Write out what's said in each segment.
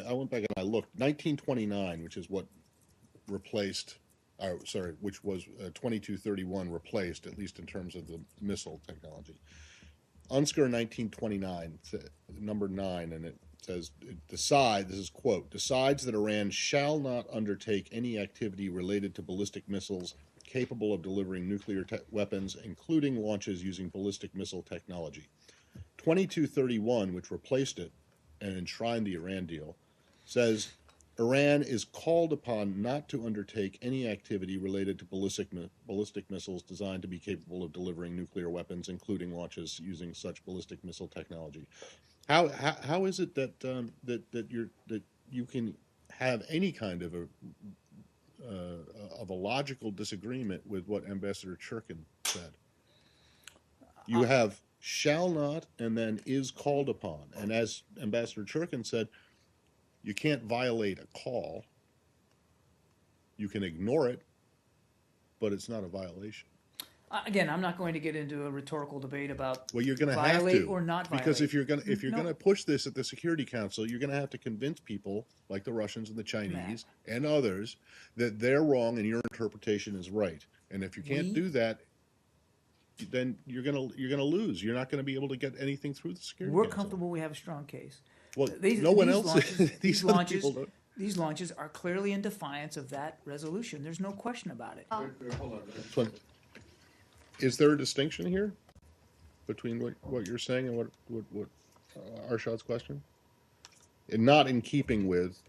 I went back and I looked. 1929, which is what replaced, which was 2231 replaced, at least in terms of the missile technology. UNSCR 1929, number 9, and it says, this is quote, decides that Iran shall not undertake any activity related to ballistic missiles capable of delivering nuclear weapons, including launches using ballistic missile technology. 2231, which replaced it and enshrined the Iran deal, says Iran is called upon not to undertake any activity related to ballistic missiles designed to be capable of delivering nuclear weapons, including launches using such ballistic missile technology. How is it that you can have any kind of a logical disagreement with what Ambassador Churkin said? You have shall not and then is called upon, and as Ambassador Churkin said, you can't violate a call. You can ignore it, but it's not a violation. Again, I'm not going to get into a rhetorical debate about you're going to violate have to, or not violate. because if you're going to push this at the Security Council, you're going to have to convince people like the Russians and the Chinese and others that they're wrong and your interpretation is right. And if you can't do that, then you're going to lose. You're not going to be able to get anything through the Security Council. We're comfortable we have a strong case. Well, no one else. These launches are clearly in defiance of that resolution. There's no question about it. Hold on. Is there a distinction here between what you're saying and what Arshad's question? And not in keeping with.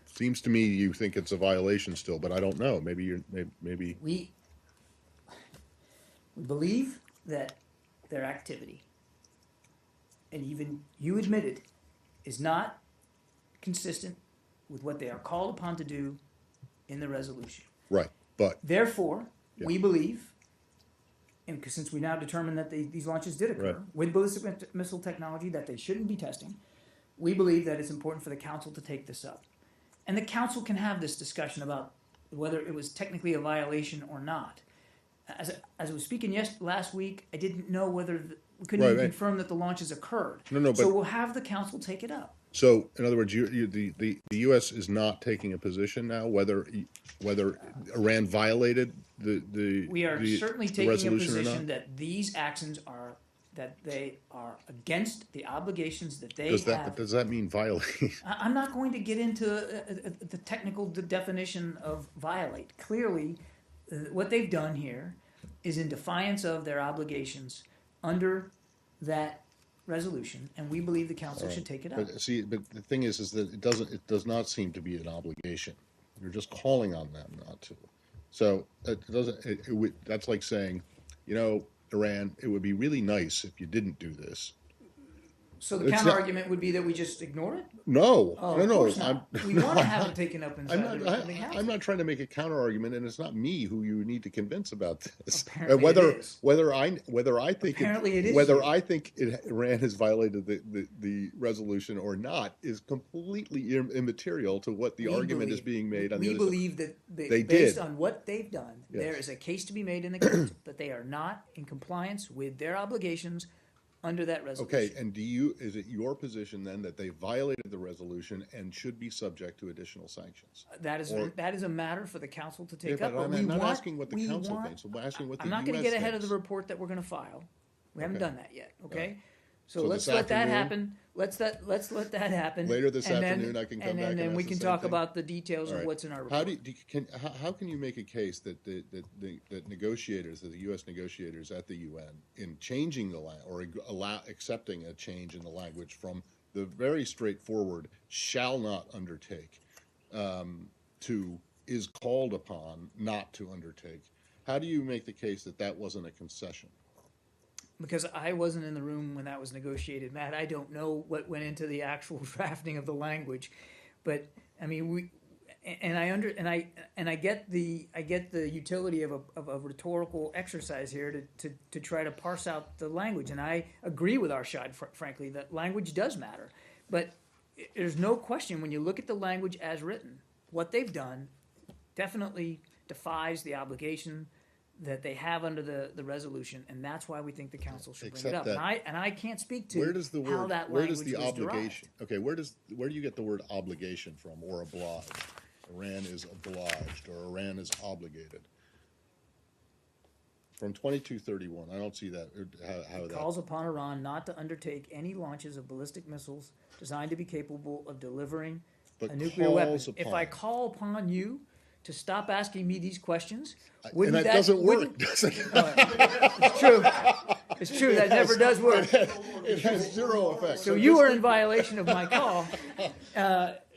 Seems to me you think it's a violation still, but I don't know. Maybe. We believe that their activity, and even you admitted, is not consistent with what they are called upon to do in the resolution. Right, but therefore, we believe, and since we now determined that these launches did occur with ballistic missile technology that they shouldn't be testing, we believe that it's important for the council to take this up, and the council can have this discussion about whether it was technically a violation or not. As I was speaking last week, I didn't know whether we couldn't even confirm that the launches occurred. So we'll have the council take it up. So, in other words, the U.S. is not taking a position now whether Iran violated the We are certainly the taking a resolution position that these actions are against the obligations that they have. Does that mean violate? I'm not going to get into the technical definition of violate. Clearly, what they've done here is in defiance of their obligations under that resolution, and we believe the council should take it up. But the thing is that it does not seem to be an obligation. You're just calling on them not to. So that's like saying, Iran, it would be really nice if you didn't do this. So the counter argument would be that we just ignore it? No. We want to have it taken up inside I'm not trying to make a counter argument, and it's not me who you need to convince about this. Apparently whether I think Iran has violated the resolution or not is completely immaterial to what the argument is being made on the other side. We believe that based on what they've done, there is a case to be made in the council that they are not in compliance with their obligations under that resolution. Okay, and is it your position then that they violated the resolution and should be subject to additional sanctions? That is a matter for the council to take up. I'm not asking what the council thinks. I'm asking what the U.S. I'm not going to get ahead of the report that we're going to file. We haven't done that yet. Okay, so let's let that happen. Let's let that happen. Later this afternoon, I can come back and then we can talk about the details of right. what's in our report. How can you make a case that negotiators, the U.S. negotiators at the UN, in changing the or accepting a change in the language from the very straightforward "shall not undertake" to "is called upon not to undertake"? How do you make the case that wasn't a concession? Because I wasn't in the room when that was negotiated, Matt. I don't know what went into the actual drafting of the language, but I mean, I get the utility of a rhetorical exercise here to try to parse out the language, and I agree with Arshad, frankly, that language does matter. But there's no question when you look at the language as written, what they've done definitely defies the obligation, the that they have under the resolution, and that's why we think the council should bring it Except up. that- And I can't speak to Where does the how word, that where language does the was obligation, derived. okay, where do you get the word obligation from, or obliged? Iran is obliged, or Iran is obligated. From 2231, I don't see that, how that, Calls upon Iran not to undertake any launches of ballistic missiles designed to be capable of delivering but a nuclear weapon. calls If upon. I call upon you to stop asking me these questions, And wouldn't that doesn't work, wouldn't- does it? It's true. It's true. That never does work. It has zero effect. So you are in violation of my call.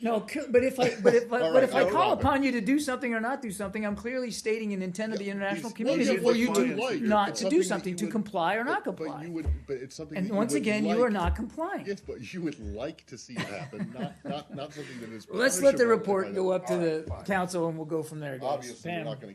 No, but if I call upon you to do something or not do something, I'm clearly stating an intent of the international community for you to not to do something, to comply or not comply. But it's something. And that you once would again, you like- are not complying. Yes, but you would like to see it happen, not something that is. Let's let the punishable if I report don't- go up to All right, the fine. council, and we'll go from there, guys. Obviously, we're Pam? not going to